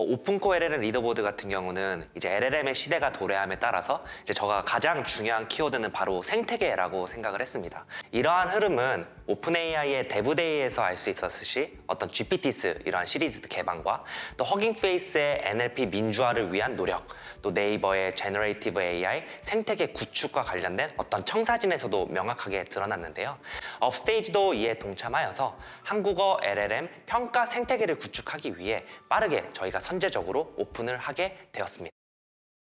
오픈코 LLM 리더보드 같은 경우는 이제 LLM의 시대가 도래함에 따라서 이제 저가 가장 중요한 키워드는 바로 생태계라고 생각을 했습니다. 이러한 흐름은 오픈 AI의 데브데이에서 알 수 있었듯이 어떤 GPTs 이러한 시리즈 개방과 또 허깅페이스의 NLP 민주화를 위한 노력, 또 네이버의 제너레이티브 AI 생태계 구축과 관련된 어떤 청사진에서도 명확하게 드러났는데요. 업스테이지도 이에 동참하여서 한국어 LLM 평가 생태계를 구축하기 위해 빠르게 저희가 선제적으로 오픈을 하게 되었습니다.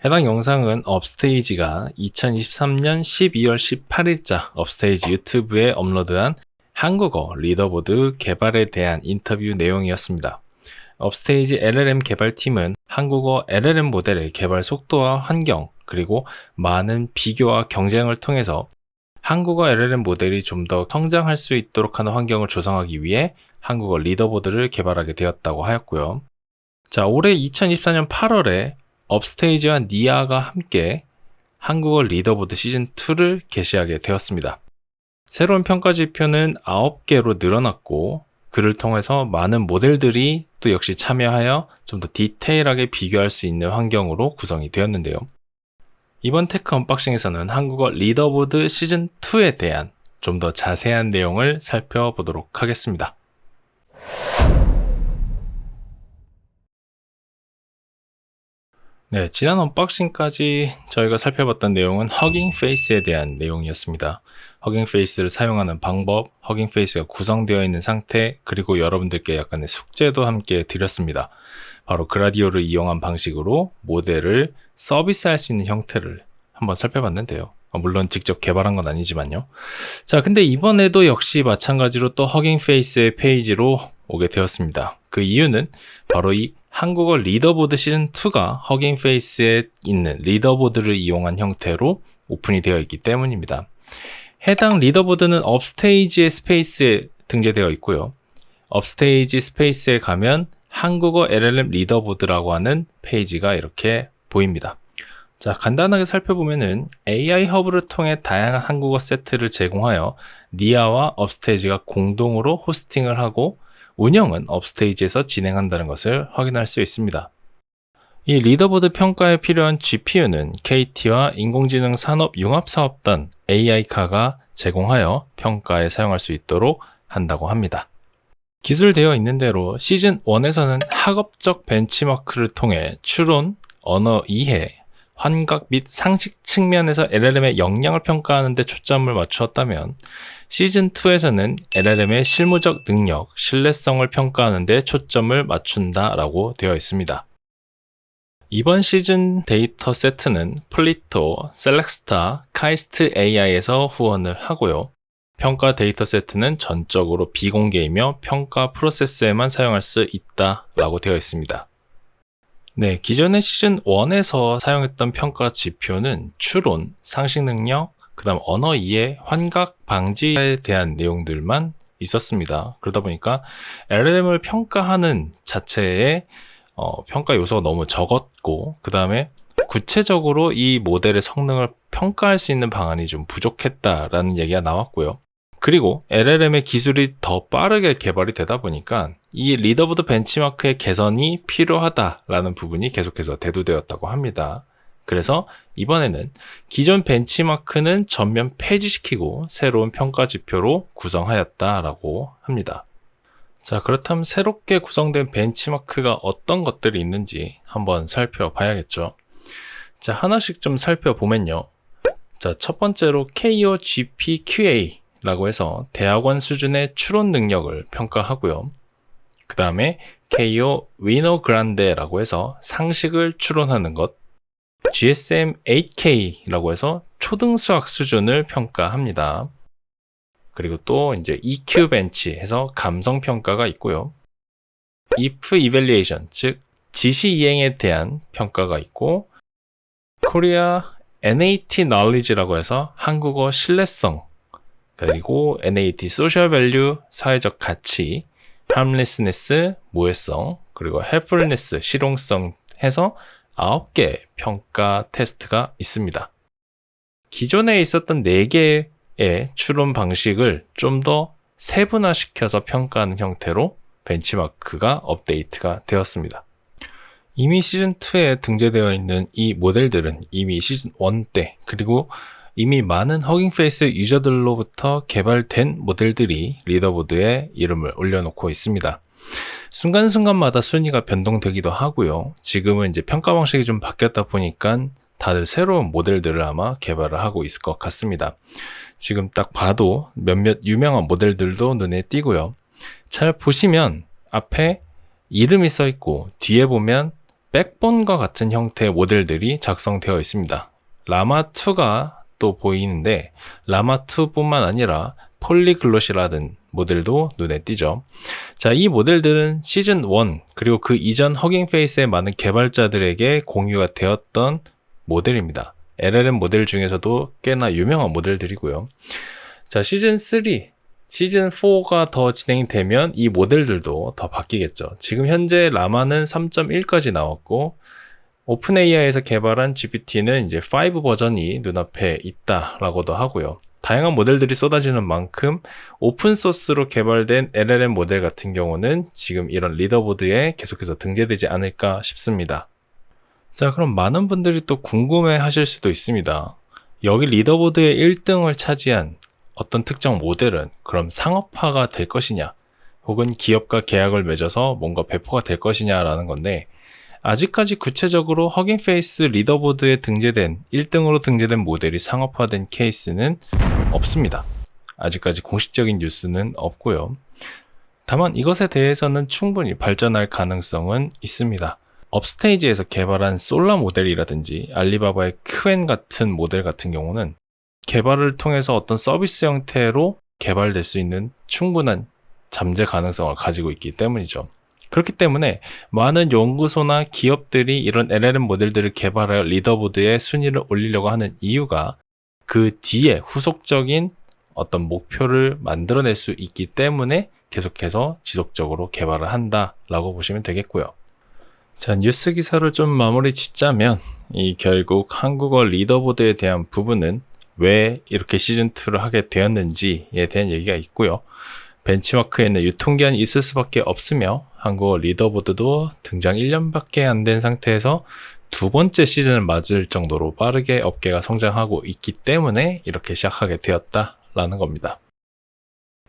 해당 영상은 업스테이지가 2023년 12월 18일자 업스테이지 유튜브에 업로드한 한국어 리더보드 개발에 대한 인터뷰 내용이었습니다. 업스테이지 LLM 개발팀은 한국어 LLM 모델의 개발 속도와 환경, 그리고 많은 비교와 경쟁을 통해서 한국어 LLM 모델이 좀 더 성장할 수 있도록 하는 환경을 조성하기 위해 한국어 리더보드를 개발하게 되었다고 하였고요. 자, 올해 2024년 8월에 업스테이지와 니아가 함께 한국어 리더보드 시즌2를 개시하게 되었습니다. 새로운 평가 지표는 9개로 늘어났고, 그를 통해서 많은 모델들이 또 역시 참여하여 좀 더 디테일하게 비교할 수 있는 환경으로 구성이 되었는데요. 이번 테크 언박싱에서는 한국어 리더보드 시즌2에 대한 좀 더 자세한 내용을 살펴보도록 하겠습니다. 네, 지난 언박싱까지 저희가 살펴봤던 내용은 허깅 페이스에 대한 내용이었습니다. 허깅 페이스를 사용하는 방법, 허깅 페이스가 구성되어 있는 상태, 그리고 여러분들께 약간의 숙제도 함께 드렸습니다. 바로 그라디오를 이용한 방식으로 모델을 서비스할 수 있는 형태를 한번 살펴봤는데요. 물론 직접 개발한 건 아니지만요. 자, 근데 이번에도 역시 마찬가지로 또 허깅 페이스의 페이지로 오게 되었습니다. 그 이유는 바로 이 한국어 리더보드 시즌2가 허깅 페이스에 있는 리더보드를 이용한 형태로 오픈이 되어 있기 때문입니다. 해당 리더보드는 업스테이지의 스페이스에 등재되어 있고요. 업스테이지 스페이스에 가면 한국어 LLM 리더보드라고 하는 페이지가 이렇게 보입니다. 자, 간단하게 살펴보면은 AI 허브를 통해 다양한 한국어 세트를 제공하여 니아와 업스테이지가 공동으로 호스팅을 하고 운영은 업스테이지에서 진행한다는 것을 확인할 수 있습니다. 이 리더보드 평가에 필요한 GPU는 KT와 인공지능 산업 융합사업단 AI카가 제공하여 평가에 사용할 수 있도록 한다고 합니다. 기술되어 있는 대로 시즌 1에서는 학업적 벤치마크를 통해 추론, 언어 이해, 환각 및 상식 측면에서 LLM의 역량을 평가하는 데 초점을 맞추었다면 시즌2에서는 LLM의 실무적 능력, 신뢰성을 평가하는 데 초점을 맞춘다라고 되어 있습니다. 이번 시즌 데이터 세트는 플리토, 셀렉스타, 카이스트 AI에서 후원을 하고요. 평가 데이터 세트는 전적으로 비공개이며 평가 프로세스에만 사용할 수 있다라고 되어 있습니다. 네, 기존의 시즌 1에서 사용했던 평가 지표는 추론, 상식 능력, 그 다음 언어 이해, 환각 방지에 대한 내용들만 있었습니다. 그러다 보니까 LLM을 평가하는 자체의 평가 요소가 너무 적었고, 그 다음에 구체적으로 이 모델의 성능을 평가할 수 있는 방안이 좀 부족했다라는 얘기가 나왔고요. 그리고 LLM의 기술이 더 빠르게 개발이 되다 보니까 이 리더보드 벤치마크의 개선이 필요하다라는 부분이 계속해서 대두되었다고 합니다. 그래서 이번에는 기존 벤치마크는 전면 폐지시키고 새로운 평가 지표로 구성하였다라고 합니다. 자, 그렇다면 새롭게 구성된 벤치마크가 어떤 것들이 있는지 한번 살펴봐야겠죠. 자, 하나씩 좀 살펴보면요. 자, 첫 번째로 KO GPQA 라고 해서 대학원 수준의 추론 능력을 평가하고요. 그 다음에 KO 위너 그란데라고 해서 상식을 추론하는 것, GSM 8K라고 해서 초등수학 수준을 평가합니다. 그리고 또 이제 EQ 벤치 해서 감성 평가가 있고요. if evaluation, 즉 지시 이행에 대한 평가가 있고, 코리아 NAT knowledge라고 해서 한국어 신뢰성, 그리고 NAT social value, 사회적 가치, harmlessness, 무해성, 그리고 helpfulness, 실용성 해서 9개 평가 테스트가 있습니다. 기존에 있었던 4개의 추론 방식을 좀 더 세분화시켜서 평가하는 형태로 벤치마크가 업데이트가 되었습니다. 이미 시즌2에 등재되어 있는 이 모델들은 이미 시즌1 때, 그리고 이미 많은 허깅페이스 유저들로부터 개발된 모델들이 리더보드에 이름을 올려놓고 있습니다. 순간순간마다 순위가 변동되기도 하고요. 지금은 이제 평가 방식이 좀 바뀌었다 보니까 다들 새로운 모델들을 아마 개발을 하고 있을 것 같습니다. 지금 딱 봐도 몇몇 유명한 모델들도 눈에 띄고요. 잘 보시면 앞에 이름이 써 있고 뒤에 보면 백본과 같은 형태의 모델들이 작성되어 있습니다. 라마2가 또 보이는데 라마2 뿐만 아니라 폴리글롯이라는 모델도 눈에 띄죠. 자, 이 모델들은 시즌1 그리고 그 이전 허깅페이스의 많은 개발자들에게 공유가 되었던 모델입니다. LLM 모델 중에서도 꽤나 유명한 모델들이고요. 자, 시즌3, 시즌4가 더 진행이 되면 이 모델들도 더 바뀌겠죠. 지금 현재 라마는 3.1까지 나왔고 오픈AI에서 개발한 GPT는 이제 5 버전이 눈앞에 있다라고도 하고요. 다양한 모델들이 쏟아지는 만큼 오픈소스로 개발된 LLM 모델 같은 경우는 지금 이런 리더보드에 계속해서 등재되지 않을까 싶습니다. 자, 그럼 많은 분들이 또 궁금해 하실 수도 있습니다. 여기 리더보드의 1등을 차지한 어떤 특정 모델은 그럼 상업화가 될 것이냐, 혹은 기업과 계약을 맺어서 뭔가 배포가 될 것이냐라는 건데, 아직까지 구체적으로 허깅페이스 리더보드에 등재된 1등으로 등재된 모델이 상업화된 케이스는 없습니다. 아직까지 공식적인 뉴스는 없고요. 다만 이것에 대해서는 충분히 발전할 가능성은 있습니다. 업스테이지에서 개발한 솔라 모델이라든지 알리바바의 큐엔 같은 모델 같은 경우는 개발을 통해서 어떤 서비스 형태로 개발될 수 있는 충분한 잠재 가능성을 가지고 있기 때문이죠. 그렇기 때문에 많은 연구소나 기업들이 이런 LLM 모델들을 개발하여 리더보드에 순위를 올리려고 하는 이유가 그 뒤에 후속적인 어떤 목표를 만들어낼 수 있기 때문에 계속해서 지속적으로 개발을 한다라고 보시면 되겠고요. 자, 뉴스 기사를 좀 마무리 짓자면 이 결국 한국어 리더보드에 대한 부분은 왜 이렇게 시즌2를 하게 되었는지에 대한 얘기가 있고요. 벤치마크에는 유통기한이 있을 수밖에 없으며 한국어 리더보드도 등장 1년밖에 안 된 상태에서 두 번째 시즌을 맞을 정도로 빠르게 업계가 성장하고 있기 때문에 이렇게 시작하게 되었다라는 겁니다.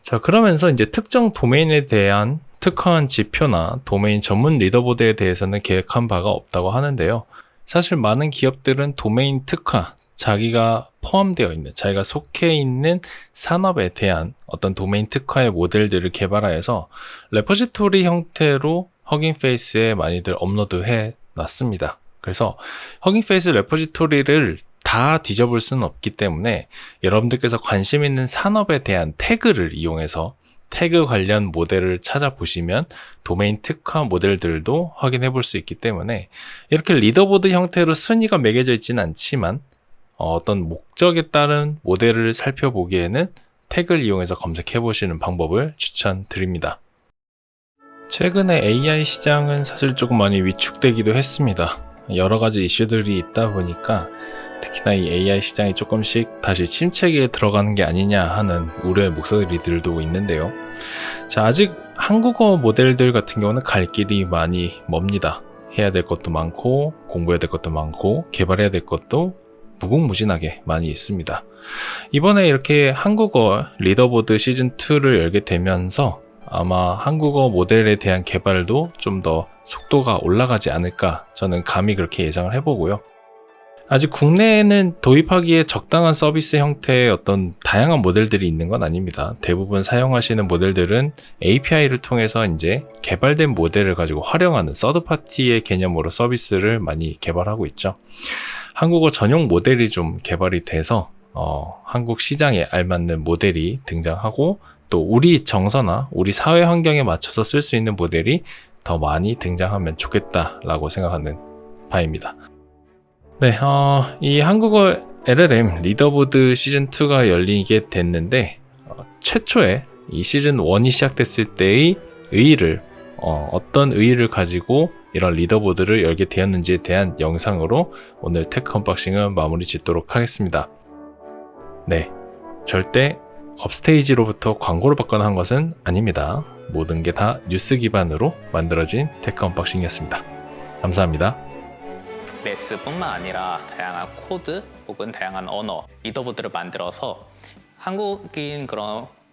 자, 그러면서 이제 특정 도메인에 대한 특화한 지표나 도메인 전문 리더보드에 대해서는 계획한 바가 없다고 하는데요. 사실 많은 기업들은 도메인 특화, 자기가 포함되어 있는, 자기가 속해 있는 산업에 대한 어떤 도메인 특화의 모델들을 개발하여서 레포지토리 형태로 허깅페이스에 많이들 업로드해 놨습니다. 그래서 허깅페이스 레포지토리를 다 뒤져볼 수는 없기 때문에 여러분들께서 관심 있는 산업에 대한 태그를 이용해서 태그 관련 모델을 찾아보시면 도메인 특화 모델들도 확인해 볼 수 있기 때문에 이렇게 리더보드 형태로 순위가 매겨져 있지는 않지만 어떤 목적에 따른 모델을 살펴보기에는 태그를 이용해서 검색해 보시는 방법을 추천드립니다. 최근에 AI 시장은 사실 조금 많이 위축되기도 했습니다. 여러 가지 이슈들이 있다 보니까 특히나 이 AI 시장이 조금씩 다시 침체기에 들어가는 게 아니냐 하는 우려의 목소리들도 있는데요. 자, 아직 한국어 모델들 같은 경우는 갈 길이 많이 멉니다. 해야 될 것도 많고 공부해야 될 것도 많고 개발해야 될 것도 무궁무진하게 많이 있습니다. 이번에 이렇게 한국어 리더보드 시즌2를 열게 되면서 아마 한국어 모델에 대한 개발도 좀 더 속도가 올라가지 않을까 저는 감히 그렇게 예상을 해보고요. 아직 국내에는 도입하기에 적당한 서비스 형태의 어떤 다양한 모델들이 있는 건 아닙니다. 대부분 사용하시는 모델들은 API를 통해서 이제 개발된 모델을 가지고 활용하는 서드파티의 개념으로 서비스를 많이 개발하고 있죠. 한국어 전용 모델이 좀 개발이 돼서 한국 시장에 알맞는 모델이 등장하고 또 우리 정서나 우리 사회 환경에 맞춰서 쓸 수 있는 모델이 더 많이 등장하면 좋겠다라고 생각하는 바입니다. 네, 이 한국어 LLM 리더보드 시즌2가 열리게 됐는데 최초에 이 시즌1이 시작됐을 때의 의의를 어떤 의의를 가지고 이런 리더보드를 열게 되었는지에 대한 영상으로 오늘 테크 언박싱은 마무리 짓도록 하겠습니다. 네, 절대 업스테이지로부터 광고를 받거나 한 것은 아닙니다. 모든 게 다 뉴스 기반으로 만들어진 테크 언박싱이었습니다. 감사합니다. 레스뿐만 아니라 다양한 코드 혹은 다양한 언어, 리더보드를 만들어서 한국인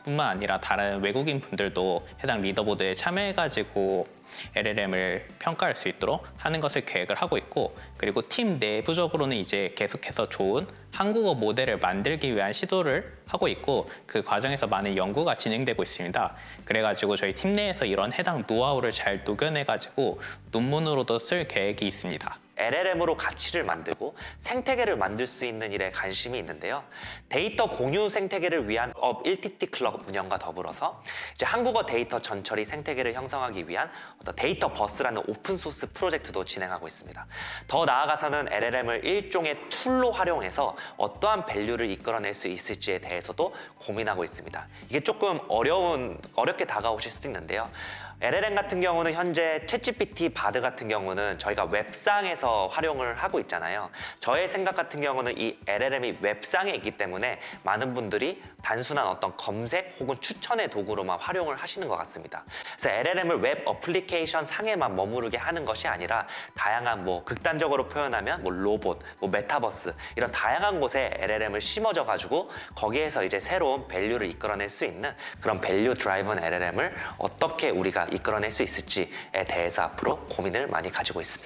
뿐만 아니라 다른 외국인 분들도 해당 리더보드에 참여해가지고 LLM을 평가할 수 있도록 하는 것을 계획을 하고 있고, 그리고 팀 내부적으로는 이제 계속해서 좋은 한국어 모델을 만들기 위한 시도를 하고 있고, 그 과정에서 많은 연구가 진행되고 있습니다. 그래가지고 저희 팀 내에서 이런 해당 노하우를 잘 녹여내가지고 논문으로도 쓸 계획이 있습니다. LLM으로 가치를 만들고 생태계를 만들 수 있는 일에 관심이 있는데요. 데이터 공유 생태계를 위한 업 1TT 클럽 운영과 더불어서 이제 한국어 데이터 전처리 생태계를 형성하기 위한 어떤 데이터 버스라는 오픈소스 프로젝트도 진행하고 있습니다. 더 나아가서는 LLM을 일종의 툴로 활용해서 어떠한 밸류를 이끌어낼 수 있을지에 대해서도 고민하고 있습니다. 이게 조금 어렵게 다가오실 수도 있는데요. LLM 같은 경우는 현재 챗GPT, 바드 같은 경우는 저희가 웹상에서 활용을 하고 있잖아요. 저의 생각 같은 경우는 이 LLM이 웹상에 있기 때문에 많은 분들이 단순한 어떤 검색 혹은 추천의 도구로만 활용을 하시는 것 같습니다. 그래서 LLM을 웹 어플리케이션 상에만 머무르게 하는 것이 아니라 다양한 극단적으로 표현하면 로봇, 메타버스 이런 다양한 곳에 LLM을 심어져 가지고 거기에서 이제 새로운 밸류를 이끌어낼 수 있는 그런 밸류 드라이븐 LLM을 어떻게 우리가 이끌어낼 수 있을지에 대해서 앞으로 고민을 많이 가지고 있습니다.